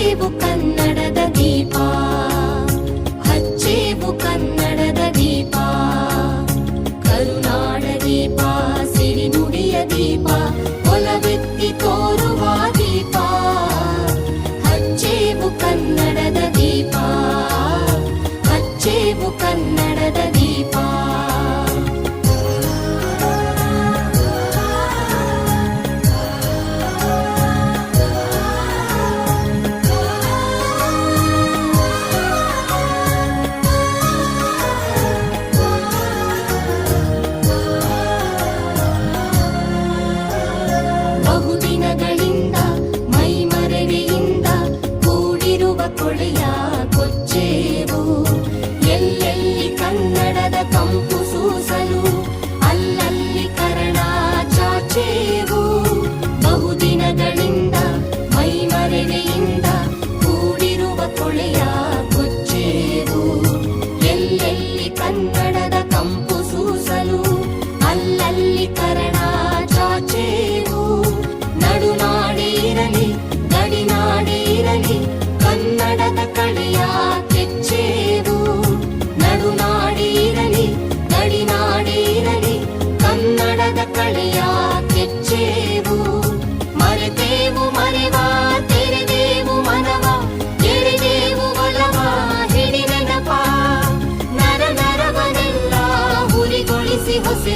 ಹಚ್ಚೇವು ಕನ್ನಡದ ದೀಪ, ಹಚ್ಚೇವು ಕನ್ನಡದ ದೀಪ, ಕರುನಾಡ ದೀಪ, ಸಿರಿನುಡಿಯ ದೀಪ, ಒಲವೆತ್ತಿ ತೋರುವ ದೀಪ. ಹಚ್ಚೇವು ಕನ್ನಡದ ದೀಪ, ಹಚ್ಚೇವು ಕನ್ನಡದ ದೀಪ. ಬಹುದಿನಗಳಿಂದ ಮೈಮರೆವೆಯಿಂದ ಕೂಡಿರುವ ಕೊಳೆಯ ಕೊಚ್ಚೇವು, ಎಲ್ಲೆಲ್ಲಿ ಕನ್ನಡದ ಕಂಪು ಸೂಸಲು ಅಲ್ಲಲ್ಲಿ ಕರಣ ಚಾಚೇವು. ಬಹುದಿನಗಳಿಂದ ಮೈಮರೆವೆಯಿಂದ ಕೂಡಿರುವ ಕೊಳೆಯ ಕೊಚ್ಚೇವು, ಎಲ್ಲೆಲ್ಲಿ ಕನ್ನಡದ ಕಂಪು ಸೂಸಲು ಅಲ್ಲಲ್ಲಿ ಕರಣ ಚಾಚೇವು. ನಡುನಾಡೇ ಇರಲಿ ಗಡಿನಾಡೇ ಇರಲಿ ಕನ್ನಡದ ಕಳೆಯ ಕೆಚ್ಚೇವು. ನಡುನಾಡೇ ಇರಲಿ ಗಡಿನಾಡೇ ಇರಲಿ ಕನ್ನಡದ ಕಳೆಯ ಕೆಚ್ಚೇವು. ಮರೆತೇವು ಮರೆವ ತೆರೆದೇವು ಮನವ, ಎಳೆದೇವು ಒಲವ ಹಿಡಿ ನೆನಪ, ನರ ನರವನೆಲ್ಲ ಹುರಿಗೊಳಿಸಿ ಹೊಸೆ